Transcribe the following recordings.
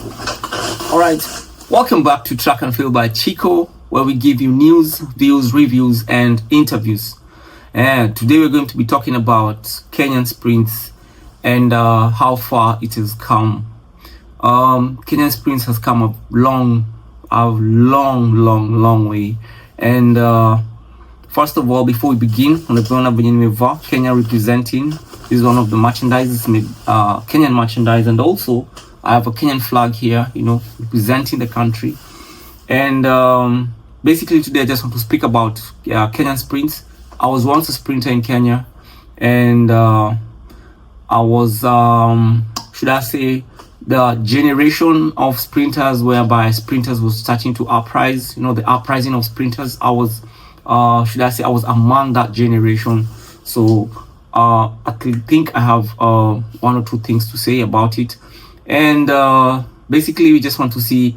All right, welcome back to Track and Field by Chico, where we give you news, views, reviews, and interviews. And today we're going to be talking about Kenyan sprints and how far it has come. Kenyan sprints has come a long way. And first of all, before we begin, Kenya representing is one of the merchandises, Kenyan merchandise, and also I have a Kenyan flag here, representing the country. And basically today I just want to speak about Kenyan sprints. I was once a sprinter in Kenya, and I was, should I say, the generation of sprinters whereby sprinters was starting to uprise, the uprising of sprinters. I was, should I say, I was among that generation. So I think I have one or two things to say about it. And basically we just want to see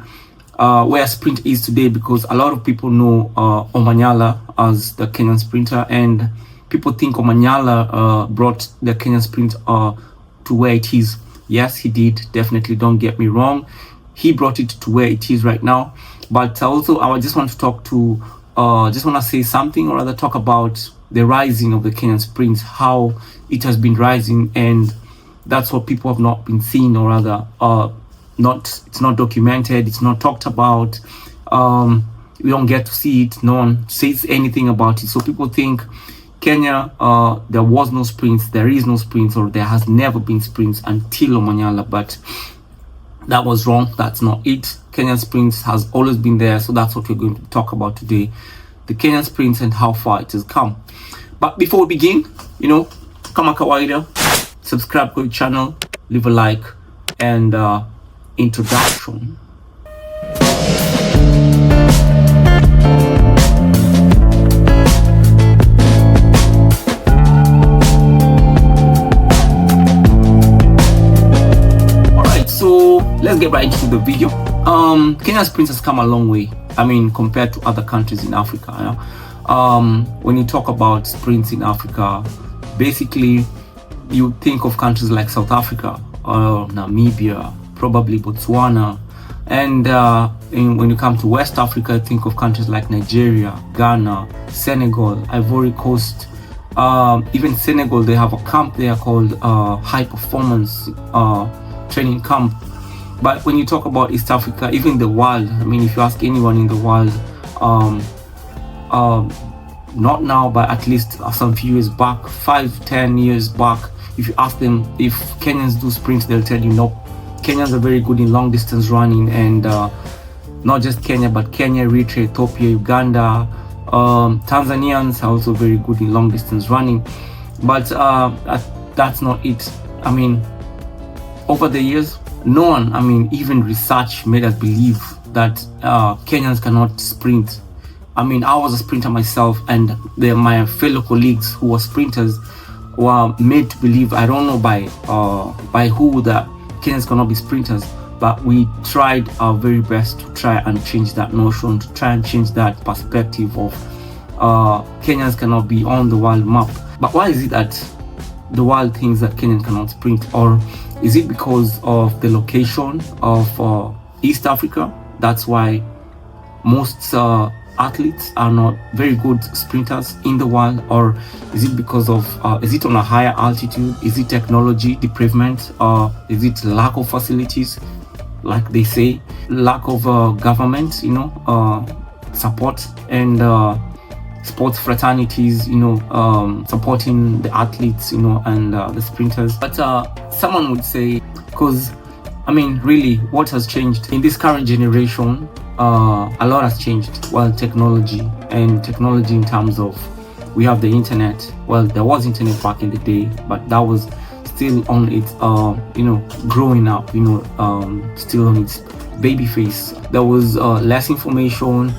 where sprint is today, because a lot of people know Omanyala as the Kenyan sprinter, and people think Omanyala brought the Kenyan sprint to where it is. Yes, he did, definitely, don't get me wrong. He brought it to where it is right now. But also I just want to talk to, just want to say something, or rather talk about the rising of the Kenyan sprints, how it has been rising, and that's what people have not been seeing, or rather it's not documented, it's not talked about. We don't get to see it, no one says anything about it. So people think Kenya, there was no sprints, there is no sprints, or there has never been sprints until Omanyala, but that was wrong. That's not it. Kenyan sprints has always been there. So that's what we're going to talk about today, the Kenyan sprints and how far it has come. But before we begin, kama kawaida, subscribe to the channel, leave a like, and introduction. Alright, so let's get right into the video. Kenya sprints has come a long way, compared to other countries in Africa. When you talk about sprints in Africa, basically you think of countries like South Africa, Namibia, probably Botswana, and when you come to West Africa, think of countries like Nigeria, Ghana, Senegal, Ivory Coast. Even Senegal, they have a camp there called High Performance Training Camp. But when you talk about East Africa, even the world, if you ask anyone in the world, not now, but at least some few years back, 5-10 years back, if you ask them if Kenyans do sprints, they'll tell you no. Kenyans are very good in long distance running, and not just Kenya, but Kenya, Eritrea, Ethiopia, Uganda, Tanzanians are also very good in long distance running. But that's not it. Over the years, no one, even research made us believe that Kenyans cannot sprint. I was a sprinter myself, and my fellow colleagues who were sprinters were made to believe, I don't know by who, that Kenyans cannot be sprinters, but we tried our very best to try and change that notion, to try and change that perspective of Kenyans cannot be on the world map. But why is it that the world thinks that Kenyans cannot sprint? Or is it because of the location of East Africa? That's why most athletes are not very good sprinters in the world? Or is it because of is it on a higher altitude? Is it technology depravement? Is it lack of facilities, like they say, lack of government support, and sports fraternities supporting the athletes and the sprinters? But someone would say, because really, what has changed in this current generation? A lot has changed. Well, technology in terms of, we have the internet. Well, there was internet back in the day, but that was still on its growing up, still on its baby face. There was less information.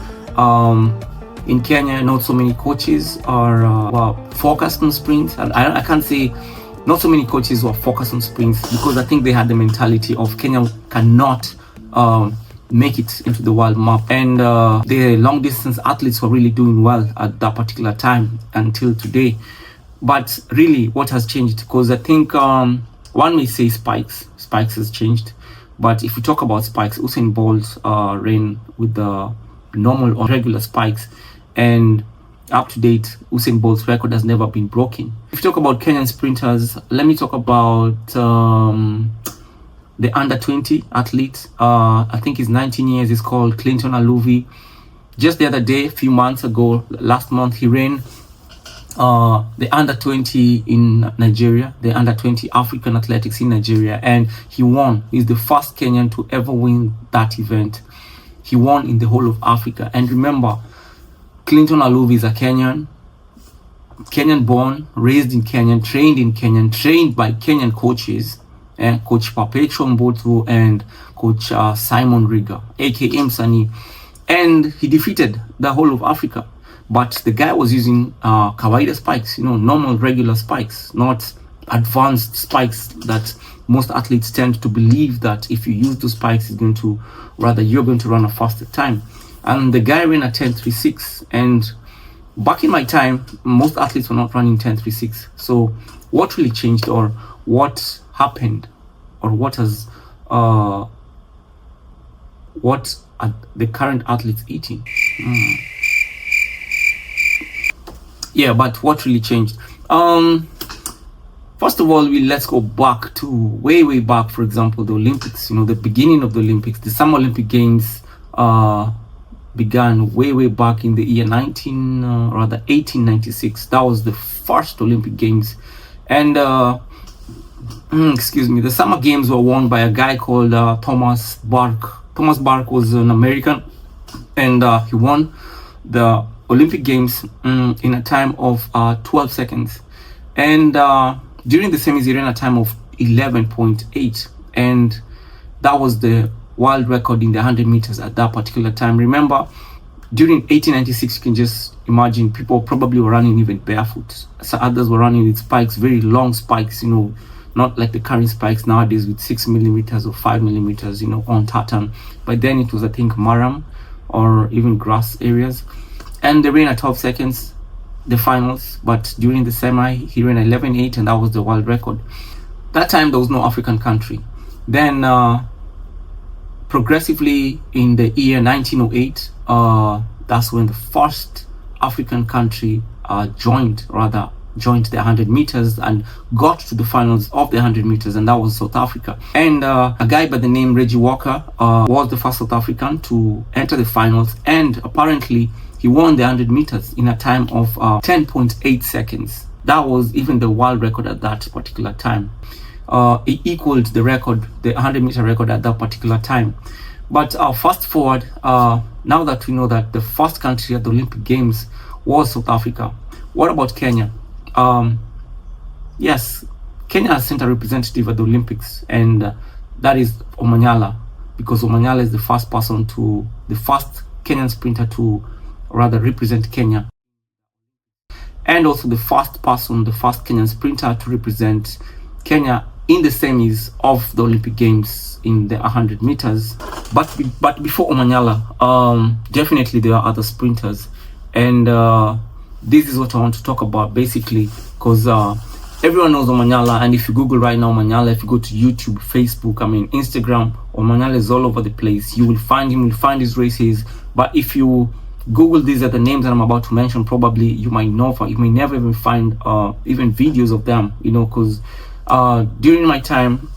In Kenya, not so many coaches are focused on sprints, and I can't say not so many coaches were focused on sprints, because I think they had the mentality of Kenya cannot make it into the world map, and the long distance athletes were really doing well at that particular time until today. But really, what has changed? Because I think one may say spikes has changed, But if we talk about spikes, Usain Bolt ran with the normal or regular spikes, and up to date, Usain Bolt's record has never been broken. If you talk about Kenyan sprinters, let me talk about the under 20 athlete. I think he's 19 years. He's called Clinton Aluvi. Just the other day, a few months ago, last month, he ran the under 20 in Nigeria, the under 20 African athletics in Nigeria, and he won. He's the first Kenyan to ever win that event. He won in the whole of Africa. And remember, Clinton Aluvi is a Kenyan born, raised in Kenya, trained by Kenyan coaches, Coach Perpetual Mbotu and Coach Simon Riga, aka Msani, and he defeated the whole of Africa. But the guy was using kawaida spikes, normal regular spikes, not advanced spikes that most athletes tend to believe that if you use those spikes, you're going to run a faster time. And the guy ran a 10.36, and back in my time, most athletes were not running 10.36. So what really changed, or what happened, or what are the current athletes eating? Yeah, but what really changed? First of all, let's go back to way back. For example, the Olympics. The beginning of the Olympics, the Summer Olympic Games began way back in the year 1896. That was the first Olympic Games, and the Summer Games were won by a guy called Thomas Bark. Thomas Bark was an American, and he won the Olympic Games in a time of 12 seconds, and during the semis he ran a time of 11.8, and that was the world record in the 100 meters at that particular time. Remember, during 1896, you can just imagine, people probably were running even barefoot. So others were running with spikes, very long spikes, not like the current spikes nowadays with 6 millimeters or 5 millimeters, on tartan. But then it was, I think, Maram or even grass areas. And they ran at 12 seconds, the finals. But during the semi, he ran 11.8, and that was the world record. That time, there was no African country. Then, progressively in the year 1908, that's when the first African country joined the 100 meters and got to the finals of the 100 meters, and that was South Africa. And a guy by the name Reggie Walker was the first South African to enter the finals, and apparently he won the 100 meters in a time of 10.8 seconds. That was even the world record at that particular time. It equaled the 100 meter record at that particular time. But fast forward, now that we know that the first country at the Olympic Games was South Africa, what about Kenya? Yes, Kenya has sent a representative at the Olympics, and that is Omanyala, because Omanyala is the first Kenyan sprinter to represent Kenya, and also the first Kenyan sprinter to represent Kenya in the semis of the Olympic Games in the 100 meters. But before Omanyala, definitely there are other sprinters, and this is what I want to talk about basically, because everyone knows Omanyala, and if you Google right now Omanyala, if you go to YouTube, Facebook, Instagram, Omanyala is all over the place. You will find him, you'll find his races. But if you Google these other names that I'm about to mention, probably you might never even find even videos of them, because during my time,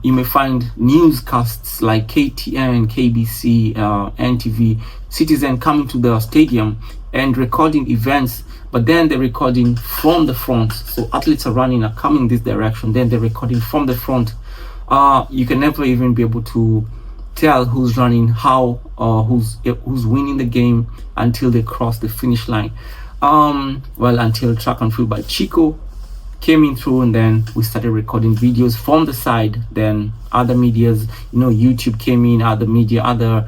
you may find newscasts like KTN, KBC, NTV, Citizen coming to the stadium and recording events, but then they're recording from the front. So athletes are coming this direction, then they're recording from the front. You can never even be able to tell who's running, who's winning the game until they cross the finish line. Until Track and Field by Chico came in through, and then we started recording videos from the side. Then other medias, YouTube came in, other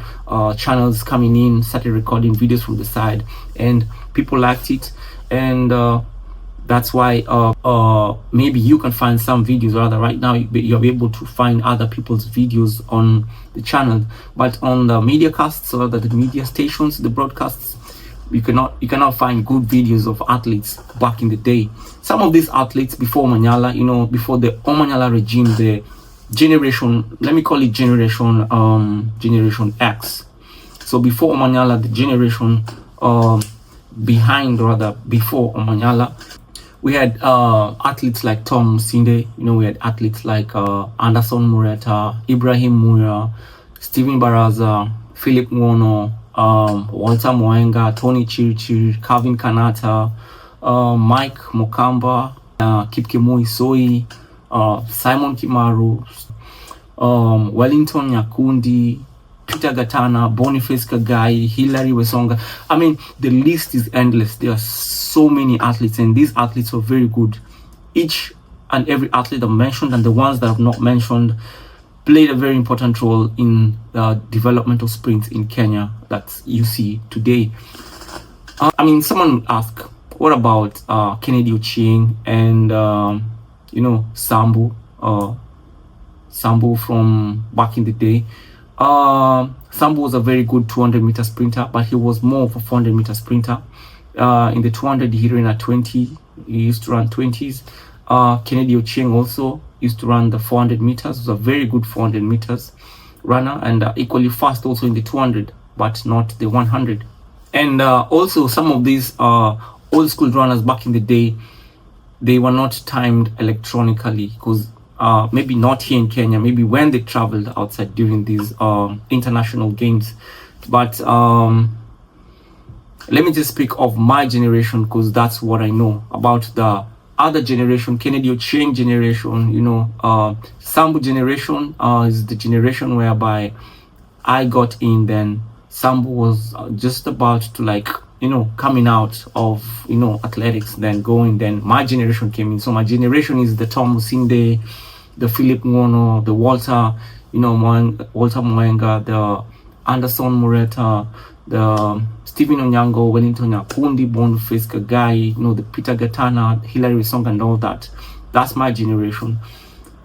channels coming in, started recording videos from the side, and people liked it, and that's why maybe you can find some videos. Right now you're able to find other people's videos on the channel, but on the media casts, or the media stations, the broadcasts, you cannot find good videos of athletes back in the day. Some of these athletes before Omanyala, before the Omanyala regime, the generation, let me call it generation X. So before Omanyala, the generation before Omanyala, we had athletes like Tom Sinde, we had athletes like Anderson Mureta, Ibrahim Muya, Steven Baraza, Philip Nwono, Walter Moenga, Tony Chirichiri, Calvin Kanata, Mike Mokamba, Kipkemoi Soi, Simon Kimaru, Wellington Nyakundi, Peter Gatana, Boniface Kagai, Hilary Wesonga. I mean, the list is endless. There are so many athletes, and these athletes are very good. Each and every athlete I've mentioned, and the ones that I've not mentioned, played a very important role in the development of sprints in Kenya that you see today. I mean, someone would ask, what about Kennedy Ochieng and Sambu from back in the day? Sambu was a very good 200-meter sprinter, but he was more of a 400-meter sprinter. In the 200, he ran at 20. He used to run 20s. Kennedy Ochieng also used to run the 400 meters. He was a very good 400 meters runner, and equally fast also in the 200, but not the 100. And also some of these old school runners back in the day, they were not timed electronically, because maybe not here in Kenya, maybe when they traveled outside during these international games. But let me just speak of my generation, because that's what I know. About the other generation, Kennedy Ochieng generation, Sambu generation is the generation whereby I got in. Then Sambu was just about to coming out of athletics, then going. Then my generation came in. So my generation is the Tom Musinde, the Philip Nwono, the Walter Moenga, the Anderson Mureta, the Stephen Onyango, Wellington Nyakundi, Boniface Kagai, the Peter Gatana, Hilary Song, and all that. That's my generation.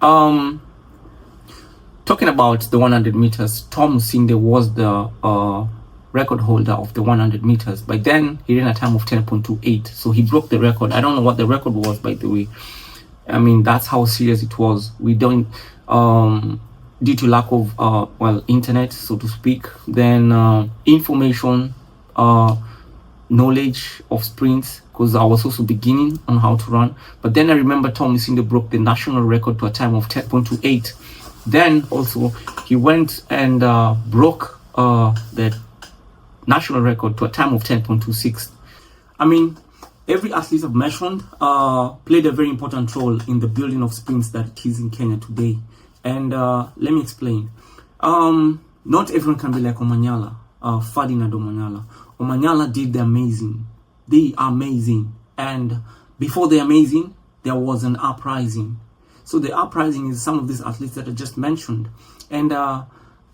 Talking about the 100 meters, Tom Sinde was the record holder of the 100 meters. By then, he ran a time of 10.28. So he broke the record. I don't know what the record was, by the way. I mean, that's how serious it was. We don't, due to lack of, internet, so to speak, then information, knowledge of sprints, because I was also beginning on how to run. But then I remember Tom Sinde broke the national record to a time of 10.28. Then also he went and broke the national record to a time of 10.26. I mean, every athlete I've mentioned played a very important role in the building of sprints that it is in Kenya today. And let me explain. Not everyone can be like Omanyala, Ferdinand Omanyala. Omanyala did the amazing. They are amazing. And before the amazing, there was an uprising. So the uprising is some of these athletes that I just mentioned. And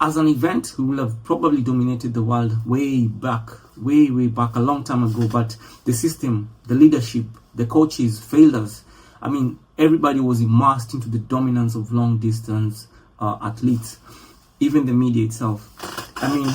as an event, we will have probably dominated the world way back, way back, a long time ago. But the system, the leadership, the coaches failed us. I mean, everybody was immersed into the dominance of long distance athletes, even the media itself. I mean,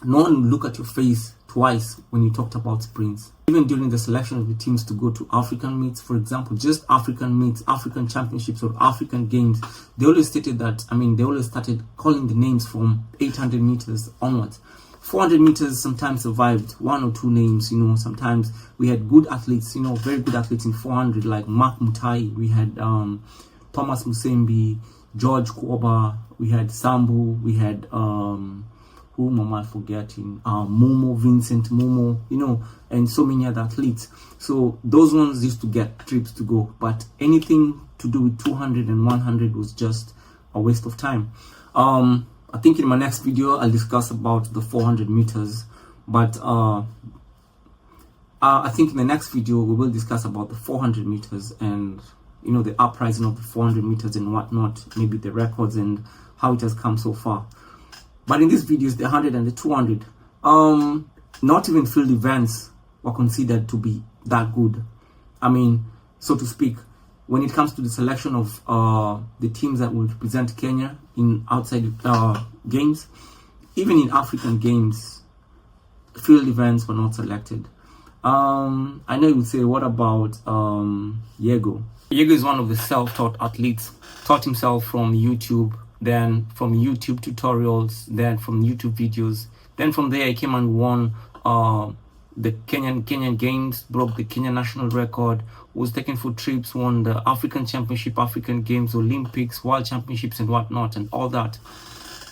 no one would look at your face twice when you talked about sprints. Even during the selection of the teams to go to African meets, for example, just African meets, African championships, or African games, they always stated that, they always started calling the names from 800 meters onwards. 400 meters sometimes survived one or two names, sometimes we had good athletes, very good athletes in 400, like Mark Mutai, we had Thomas Musembi, George Kwoba, we had Sambu, we had, whom am I forgetting? Momo, Vincent Momo, and so many other athletes. So those ones used to get trips to go, but anything to do with 200 and 100 was just a waste of time. I think in my next video, I'll discuss about the 400 meters, but I think in the next video, we will discuss about the 400 meters and, the uprising of the 400 meters and whatnot, maybe the records and how it has come so far. But in these videos, the 100 and the 200, not even field events were considered to be that good. So to speak, when it comes to the selection of the teams that will represent Kenya in outside games, even in African games, field events were not selected. I know you would say, what about Yego? Yego is one of the self-taught athletes, taught himself from YouTube, then from YouTube tutorials, then from YouTube videos. Then from there, he came and won the Kenyan Games, broke the Kenyan national record, was taken for trips, won the African Championship, African Games, Olympics, World Championships, and whatnot, and all that.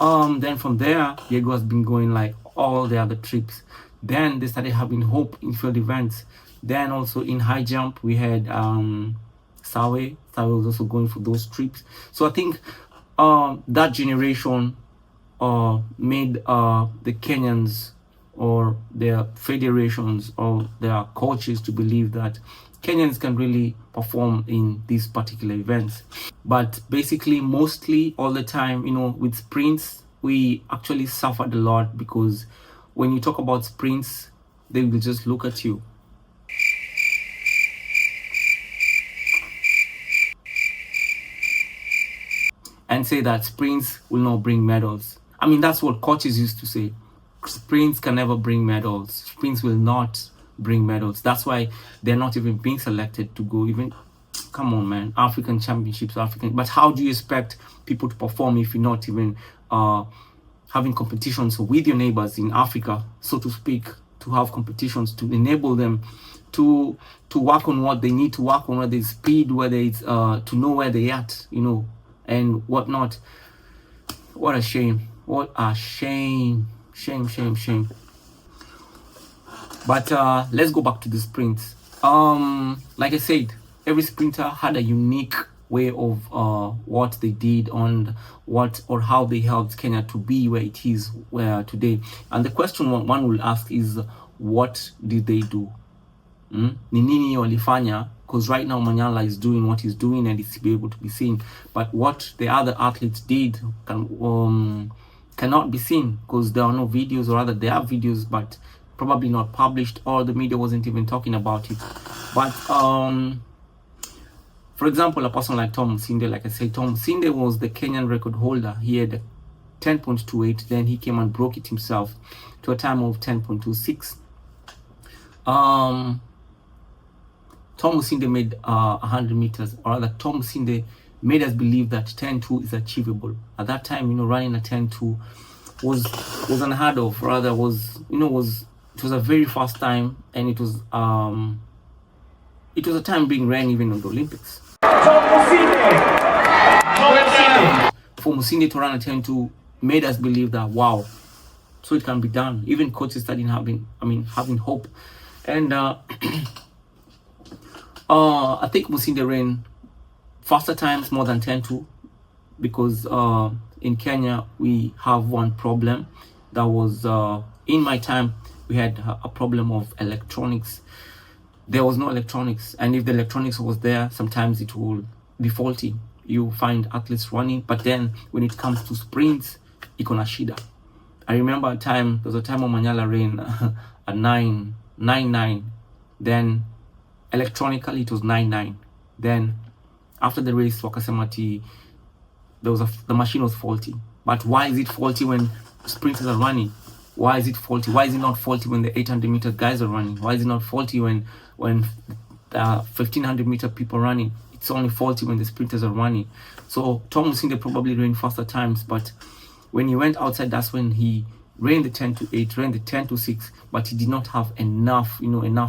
Then from there, Diego has been going like all the other trips. Then they started having hope in field events. Then also in high jump, we had Sawe. Sawe was also going for those trips. So I think that generation made the Kenyans or their federations or their coaches to believe that Kenyans can really perform in these particular events. But basically, mostly all the time, you know, with sprints, we actually suffered a lot, because when you talk about sprints, they will just look at you and say that sprints will not bring medals. I mean, that's what coaches used to say. Sprints can never bring medals. Sprints will not bring medals. That's why they're not even being selected to go even, come on, man, African championships, African. But how do you expect people to perform if you're not even having competitions with your neighbors in Africa, so to speak, to have competitions to enable them to work on what they need to work on, whether it's speed, whether it's to know where they're at, you know, and whatnot. What a shame. What a shame. Shame. But let's go back to the sprints. Like I said, every sprinter had a unique way of what they did on what or how they helped Kenya to be where it is today. And the question one will ask is, what did they do? Ni nini walifanya? Because right now Manyala is doing what he's doing and it's to be able to be seen. But what the other athletes did cannot be seen, because there are no videos, or rather there are videos but probably not published, or the media wasn't even talking about it. But for example, a person like Tom Musinde, like I said, Tom Musinde was the Kenyan record holder. He had 10.28, then he came and broke it himself to a time of 10.26. Tom Musinde made 100 meters, or rather Tom Musinde made us believe that 10.2 is achievable. At that time, you know, running a 10.2 was unheard of. Rather, it was a very fast time, and it was a time being ran even on the Olympics. For Musinde to run a 10.2 made us believe that, wow, so it can be done. Even coaches started having hope. And I think Musinde ran faster times, more than 10.2, because in Kenya we have one problem. That was in my time, we had a problem of electronics. There was no electronics, and if the electronics was there, sometimes it will be faulty. You find athletes running, but then when it comes to sprints, iko na shida. I remember there was a time when Manyala ran a 9.9. Then electronically it was 9.9. Then after the race, Wakasemati, the machine was faulty. But why is it faulty when sprinters are running? Why is it faulty? Why is it not faulty when the 800-meter guys are running? Why is it not faulty when 1500-meter people are running? It's only faulty when the sprinters are running. So Tom Musinde probably ran faster times, but when he went outside, that's when he ran the 10.8, ran the 10.6, but he did not have enough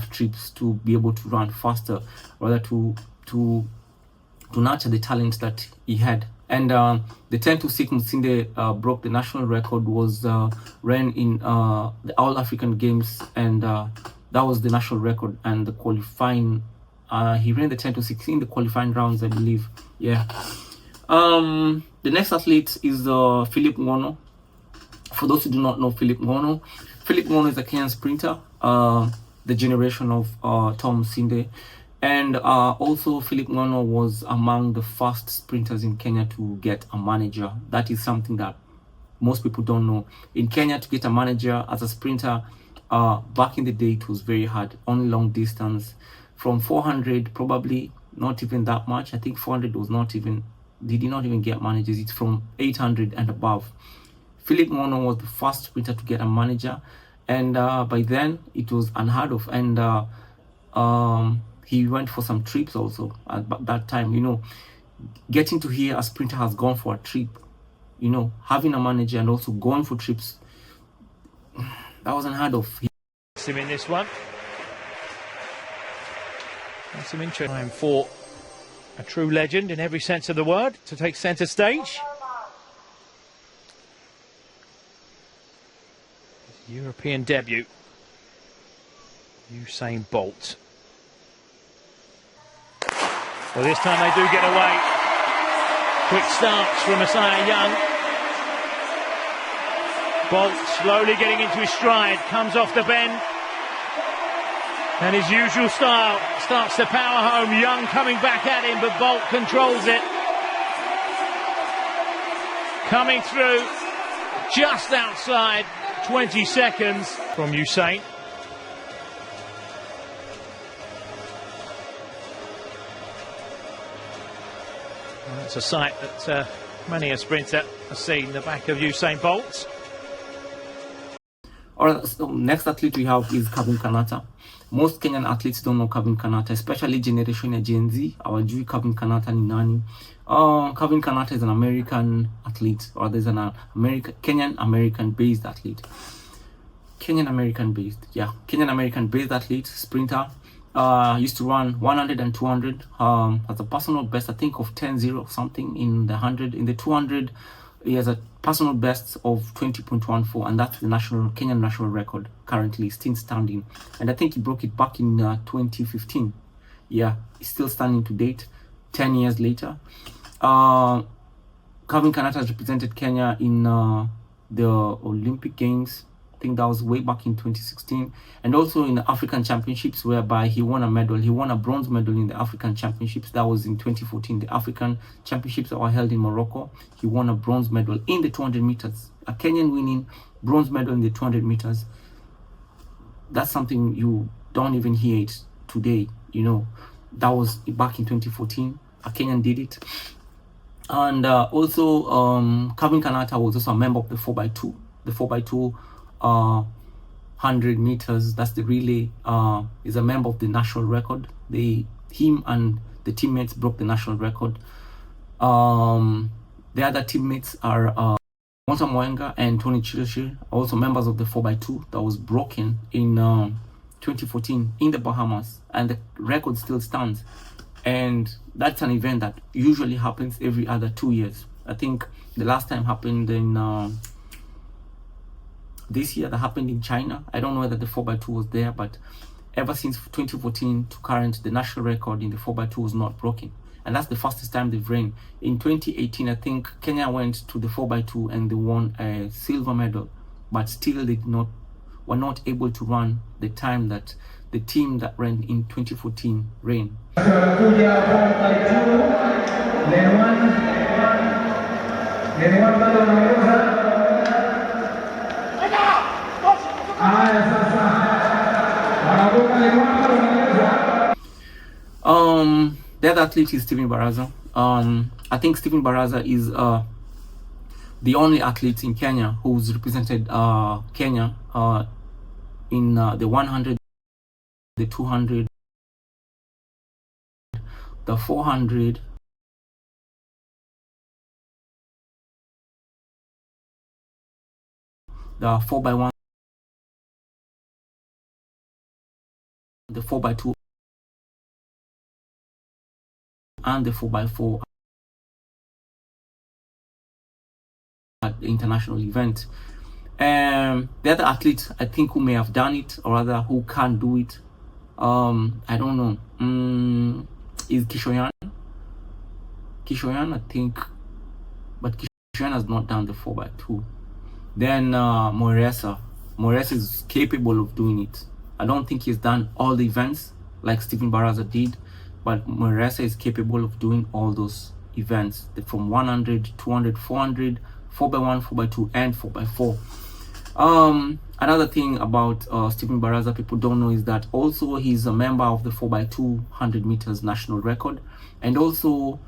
trips to be able to run faster, rather to nurture the talent that he had. And the 10.6 Musinde broke the national record, was ran in the All African Games, and that was the national record. And the qualifying, he ran the 10.6 in the qualifying rounds, I believe. Yeah. The next athlete is Philip Ngono. For those who do not know Philip Ngono is a Kenyan sprinter, the generation of Tom Musinde. And also Philip Ngono was among the first sprinters in Kenya to get a manager. That is something that most people don't know. In Kenya, to get a manager as a sprinter, back in the day, it was very hard. Only long distance. From 400, probably not even that much. I think 400 they did not even get managers. It's from 800 and above. Philip Ngono was the first sprinter to get a manager. and by then it was unheard of. And he went for some trips also at that time. You know, getting to hear a sprinter has gone for a trip, you know, having a manager and also going for trips, that was unheard of. Him in this one. That's some interesting time for a true legend in every sense of the word to take centre stage. European debut. Usain Bolt. Well, this time they do get away. Quick starts from Messiah Young. Bolt slowly getting into his stride, comes off the bend. And his usual style starts to power home. Young coming back at him, but Bolt controls it. Coming through just outside 20 seconds from Usain. Well, that's a sight that many a sprinter has seen, the back of Usain Bolt. Alright, so next athlete we have is Kevin Kanata. Most Kenyan athletes don't know Kevin Kanata, especially generation ya Gen Z. Hawajui Kevin Kanata ni nani. Kevin Kanata is an American athlete, or there's an Kenyan American based athlete. Kenyan American based athlete, sprinter. Used to run 100 and 200 as a personal best, I think, of 10-0 something in the 100. In the 200, he has a personal best of 20.14, and that's the Kenyan national record currently still standing. And I think he broke it back in 2015. Yeah, it's still standing to date, 10 years later. Kevin Kanata has represented Kenya in the Olympic Games. I think that was way back in 2016, and also in the African Championships, whereby he won a medal. He won a bronze medal in the African Championships. That was in 2014, the African Championships that were held in Morocco. He won a bronze medal in the 200 meters. A Kenyan winning bronze medal in the 200 meters. That's something you don't even hear it today. You know, that was back in 2014. A Kenyan did it. And also, Kevin Kanata was also a member of the 4x2. The 4x2 100 meters, that's the relay, is a member of the national record. Him and the teammates broke the national record. The other teammates are Monta Mwenga and Tony Chiloshi, also members of the 4x2 that was broken in 2014 in the Bahamas, and the record still stands. And that's an event that usually happens every other 2 years. I think the last time happened in this year, that happened in China. I don't know whether the 4x2 was there, but ever since 2014 to current, the national record in the 4x2 was not broken. And that's the fastest time they've ran. In 2018, I think Kenya went to the 4x2 and they won a silver medal, but still they were not able to run the time that the team that ran in 2014 ran. The other athlete is Stephen Baraza. I think Stephen Baraza is the only athlete in Kenya who's represented Kenya in the 100, the 200, the 400, the 4x1, the 4x2, and the 4x4 at the international event. The other athlete, I think, who may have done it, or rather who can't do it, I don't know, is Kishoyan. I think, but Kishoyan has not done the 4x2. Then Moresa is capable of doing it. I don't think he's done all the events like Stephen Baraza did, but Moresa is capable of doing all those events, from 100, 200, 400, 4x1, 4x2, and 4x4. Another thing about Stephen Baraza people don't know is that also he's a member of the 4x2 100 meters national record, and also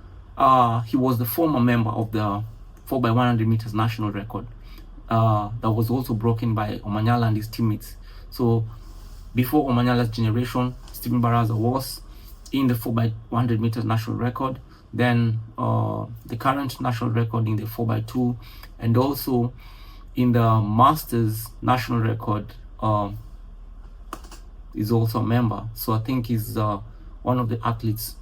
he was the former member of the 4x100 meters national record. that was also broken by Omanyala and his teammates. So before Omanyala's generation, Stephen Baraza was in the 4x100 meters national record, then the current national record in the 4x2, and also in the Masters national record is also a member. So I think he's one of the athletes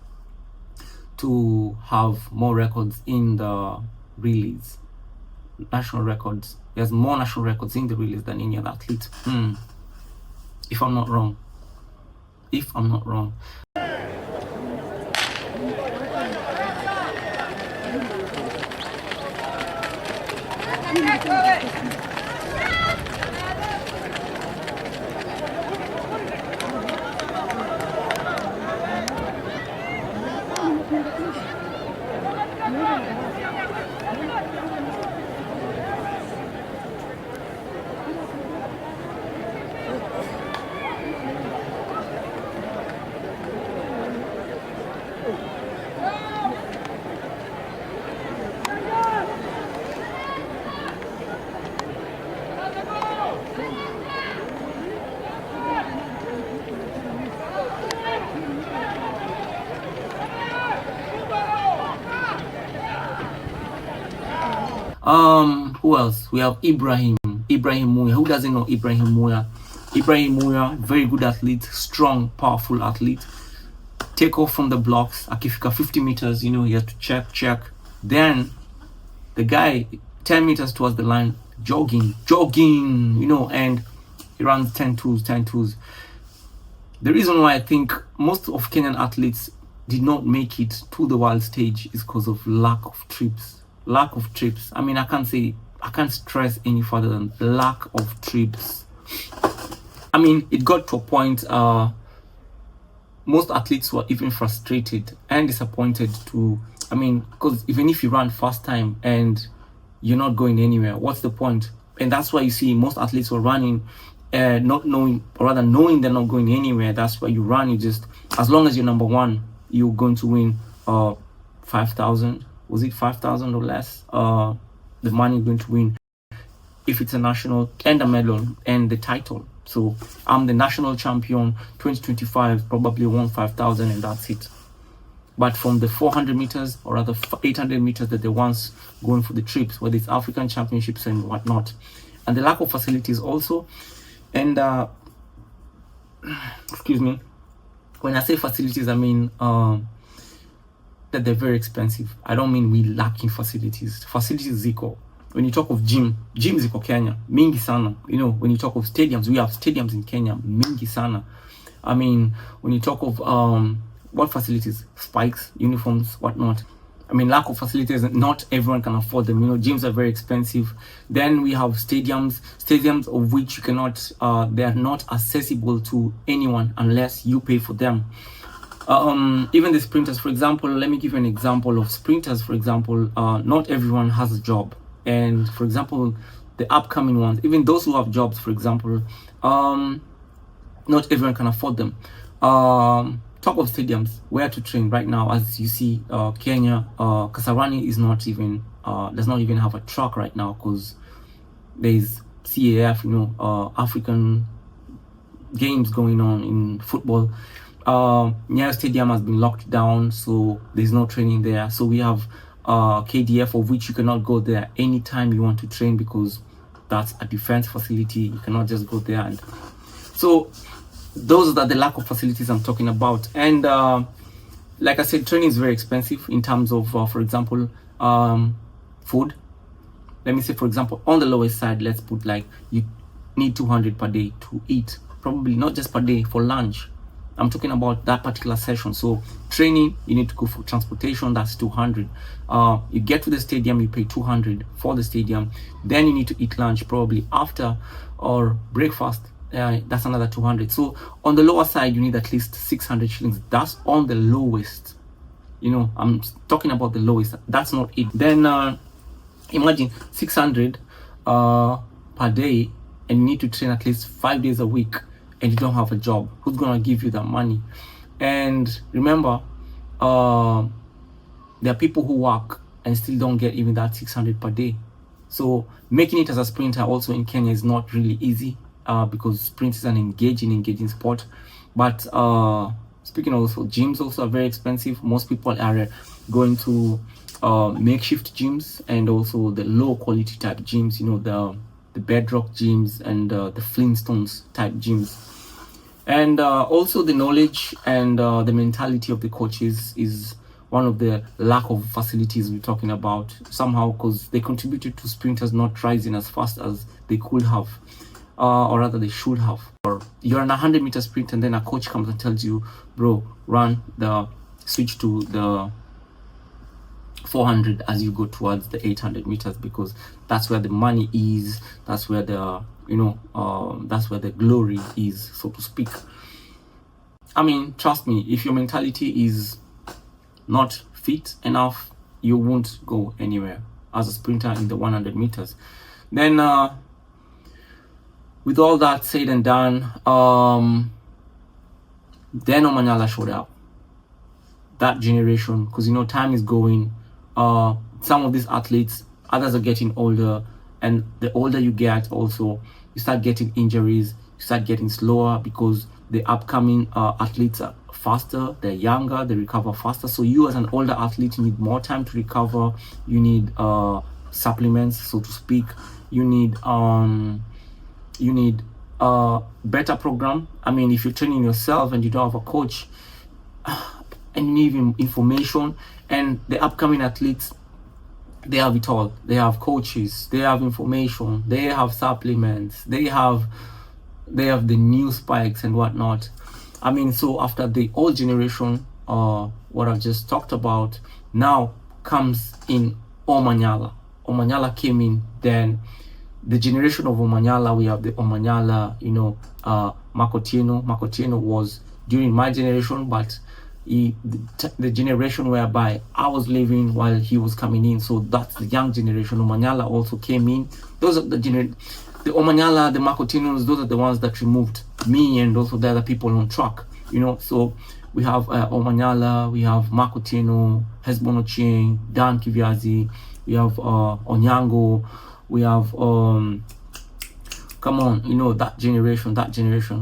to have more records in the relays, national records. He has more national records in the relays than any other athlete. If I'm not wrong. Who else? We have Ibrahim Muya. Who doesn't know Ibrahim Muya? Ibrahim Muya, very good athlete, strong, powerful athlete. Take off from the blocks. Akifika 50 meters, you have to check. Then the guy 10 meters towards the line, jogging, and he runs 10 twos. The reason why I think most of Kenyan athletes did not make it to the world stage is because of lack of trips. I mean, I can't stress any further than lack of trips. I mean, it got to a point most athletes were even frustrated and disappointed because even if you run first time and you're not going anywhere, what's the point? And that's why you see most athletes were running not knowing, or rather knowing they're not going anywhere. That's why you run. You just, as long as you're number one, you're going to win 5,000. Was it 5,000 or less? The money you're going to win if it's a national, and a medal and the title. So I'm the national champion 2025, probably won 5,000 and that's it. But from the 400 meters or rather 800 meters that they once going for the trips, whether it's African championships and whatnot, and the lack of facilities also. And excuse me, when I say facilities, I mean that they're very expensive. I don't mean we lacking facilities. Facilities ziko. When you talk of gym ziko Kenya, mingi sana. When you talk of stadiums, we have stadiums in Kenya, mingi sana. I mean, when you talk of what facilities, spikes, uniforms, whatnot. I mean, lack of facilities, not everyone can afford them. Gyms are very expensive. Then we have stadiums of which you cannot, they are not accessible to anyone unless you pay for them. Even the sprinters, for example, let me give you an example of sprinters. For example, not everyone has a job. And for example, the upcoming ones, even those who have jobs, for example, not everyone can afford them. Talk of stadiums, where to train right now, as you see, Kenya, Kasarani is not even, does not even have a track right now because there's CAF, African games going on in football. Nyayo Stadium has been locked down, so there's no training there. So we have KDF, of which you cannot go there anytime you want to train because that's a defense facility. You cannot just go there. And so those are the lack of facilities I'm talking about. And like I said, training is very expensive in terms of, for example, food. Let me say, for example, on the lowest side, let's put like you need 200 per day to eat. Probably not just per day, for lunch. I'm talking about that particular session. So training, you need to go for transportation, that's 200. You get to the stadium, you pay 200 for the stadium. Then you need to eat lunch probably after, or breakfast, that's another 200. So on the lower side, you need at least 600 shillings. That's on the lowest. I'm talking about the lowest. That's not it. Then imagine 600 per day, and you need to train at least 5 days a week. And you don't have a job. Who's gonna give you that money? And remember, there are people who work and still don't get even that 600 per day. So making it as a sprinter also in Kenya is not really easy, because sprint is an engaging sport. But speaking also, gyms also are very expensive. Most people are going to makeshift gyms, and also the low quality type gyms, you know, the bedrock gyms and the Flintstones type gyms. And also the knowledge and the mentality of the coaches is one of the lack of facilities we're talking about somehow, because they contributed to sprinters not rising as fast as they could have, or rather they should have. Or you're in a 100-meter sprint and then a coach comes and tells you, bro, switch to the 400 as you go towards the 800 meters, because that's where the money is, that's where the that's where the glory is, so to speak. I mean, trust me, if your mentality is not fit enough, you won't go anywhere as a sprinter in the 100 meters. Then with all that said and done, then Omanyala showed up. That generation, because time is going. Some of these athletes, others are getting older, and the older you get, also you start getting injuries, you start getting slower, because the upcoming athletes are faster, they're younger, they recover faster. So you as an older athlete, you need more time to recover, you need supplements, so to speak, you need better program. I mean, if you're training yourself and you don't have a coach, and you need information, and the upcoming athletes, they have it all. They have coaches, they have information, they have supplements, they have the new spikes and whatnot. I mean, so after the old generation, what I've just talked about, now comes in Omanyala. Omanyala came in, then the generation of Omanyala, we have the Omanyala, Makotino. Makotino was during my generation, but the generation whereby I was living while he was coming in. So that's the young generation. Omanyala also came in. Those are the Omanyala, the Makotinos, those are the ones that removed me and also the other people on track. So we have Omanyala, we have Makotino, Hesbon Ochieng, Dan Kiviazi, we have Onyango, we have come on, that generation.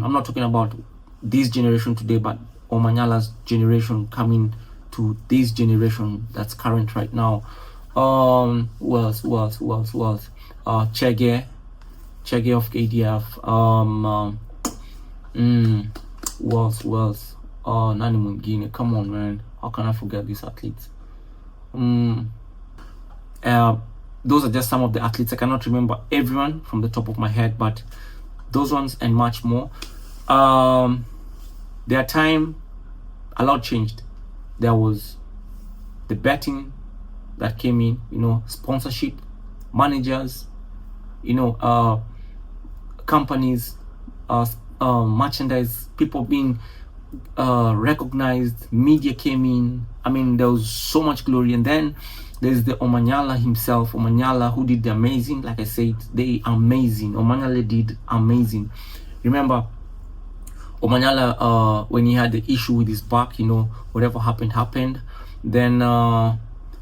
I'm not talking about this generation today, but Omanyala's generation coming to this generation that's current right now. Who else? Chege of KDF. Who else? Nani mwingine. Come on, man. How can I forget these athletes? Those are just some of the athletes. I cannot remember everyone from the top of my head, but those ones and much more. Their time, a lot changed. There was the betting that came in, sponsorship, managers, companies, merchandise, people being recognized, media came in. I mean, there was so much glory. And then there's the Omanyala himself, Omanyala, who did the amazing. Like I said, Omanyala did amazing. Remember, Omanyala, when he had the issue with his back, whatever happened. Then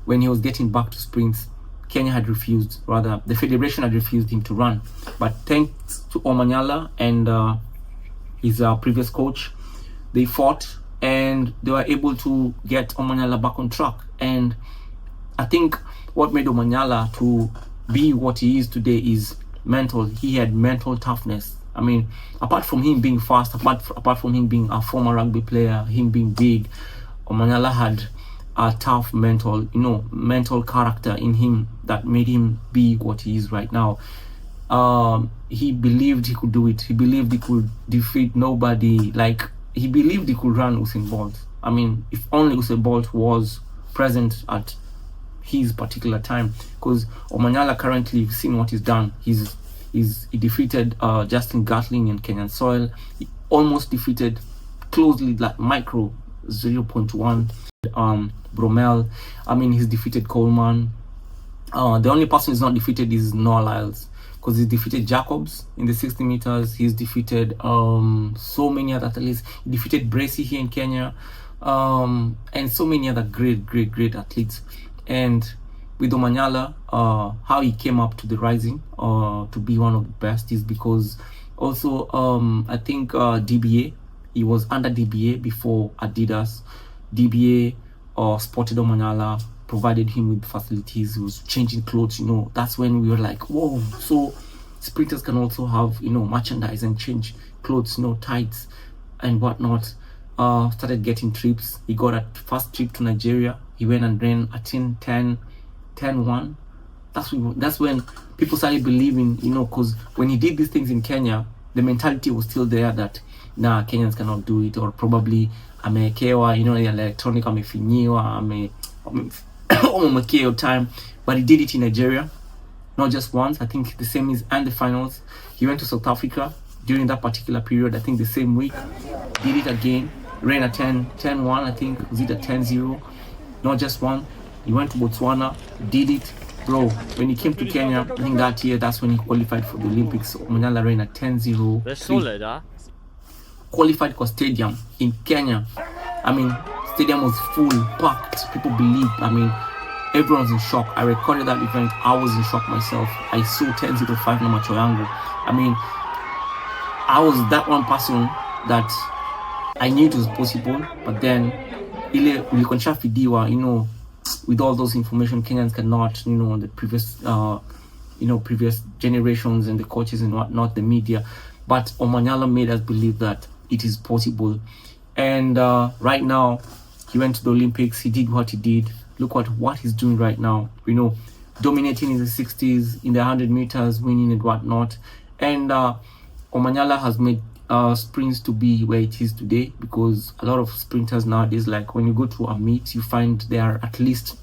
when he was getting back to sprints, Kenya had refused, rather, the federation had refused him to run. But thanks to Omanyala and his previous coach, they fought and they were able to get Omanyala back on track. And I think what made Omanyala to be what he is today is mental. He had mental toughness. I mean, apart from him being fast, apart from him being a former rugby player, him being big, Omanyala had a tough mental character in him that made him be what he is right now. He believed he could do it. He believed he could defeat nobody. Like, he believed he could run Usain Bolt. I mean, if only Usain Bolt was present at his particular time. Because Omanyala currently, you've seen what he's done. He defeated Justin Gatling in Kenyan soil. He almost defeated closely, like micro 0.1 Bromel. I mean, he's defeated Coleman. The only person he's not defeated is Noah Lyles, because he's defeated Jacobs in the 60 meters. He's defeated so many other athletes. He defeated Bracey here in Kenya, and so many other great athletes. And with Omanyala, how he came up to the rising to be one of the best is because also I think DBA, he was under DBA before Adidas. DBA spotted Omanyala, provided him with facilities, he was changing clothes, you know. That's when we were like, whoa, so sprinters can also have, you know, merchandise and change clothes, you know, tights and whatnot. Started getting trips. He got a first trip to Nigeria. He went and ran a 10-1. That's when people started believing, you know, because when he did these things in Kenya, the mentality was still there that nah, Kenyans cannot do it, or probably amekewa, you know, electronic amefinyiwa, amekeo time. But he did it in Nigeria, not just once. I think the same is and the finals. He went to South Africa during that particular period. I think the same week, did it again, ran a 10-1. I think was it a 10-0, not just one. He went to Botswana, did it. Bro, when he came to Kenya, I think that year, that's when he qualified for the Olympics. Omanyala ran a 10-0. They're solid, huh? Qualified for stadium in Kenya. I mean, stadium was full, packed. People believed. I mean, everyone was in shock. I recorded that event. I was in shock myself. I saw 10-05 na macho yangu. I mean, I was that one person that I knew it was possible, but then ile ulikonsha fidiwa, you know, with all those information Kenyans cannot, you know, the previous previous generations and the coaches and whatnot, the media. But Omanyala made us believe that it is possible. And right now, he went to the Olympics. He did what he did. Look at what he's doing right now. You know, dominating in the 60s, in the 100 meters, winning and whatnot. And Omanyala has made sprints to be where it is today, because a lot of sprinters nowadays, like when you go to a meet, you find there are at least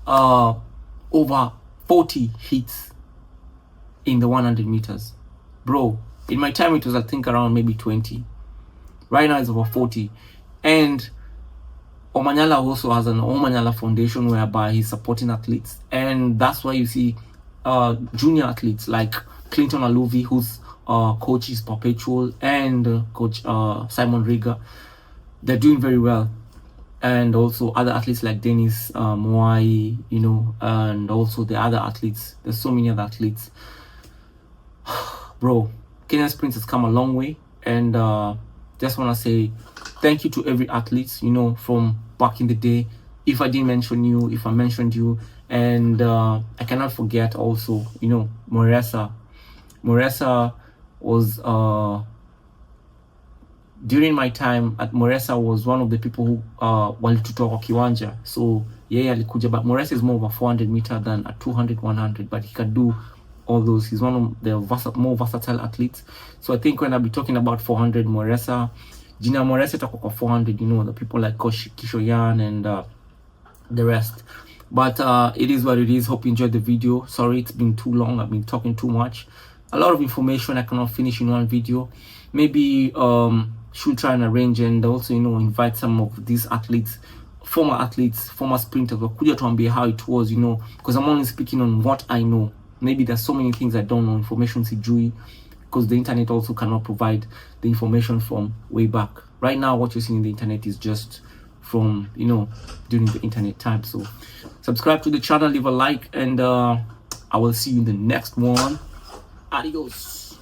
over 40 hits in the 100 meters. Bro, in my time it was, I think, around maybe 20. Right now it's over 40. And Omanyala also has an Omanyala Foundation whereby he's supporting athletes, and that's why you see junior athletes like Clinton Aluvi, whose coach is Perpetual, and coach Simon Riga. They're doing very well. And also other athletes like Dennis Mwai, you know, and also the other athletes. There's so many other athletes. Bro, Kenyan Sprint has come a long way, and just want to say thank you to every athlete, you know, from back in the day. If I didn't mention you, if I mentioned you, and I cannot forget also, you know, Moresa was during my time at Moresa was one of the people who walitutoa kwa kiwanja. So yeah, alikuja, but Moresa is more of a 400 meter than a 200, 100, but he can do all those. He's one of the more versatile athletes. So I think when I'll be talking about 400, Moresa, Gina Moresa itakuwa kwa 400, you know, the people like Kishoyan and the rest. But it is what it is. Hope you enjoyed the video. Sorry it's been too long, I've been talking too much. A lot of information I cannot finish in one video. Maybe should try and arrange and also, you know, invite some of these athletes, former sprinters, wakuja tuambie how it was, you know, because I'm only speaking on what I know. Maybe there's so many things I don't know, information sijui, because the internet also cannot provide the information from way back. Right now, what you're seeing in the internet is just from, you know, during the internet time. So subscribe to the channel, leave a like, and I will see you in the next one. Adios.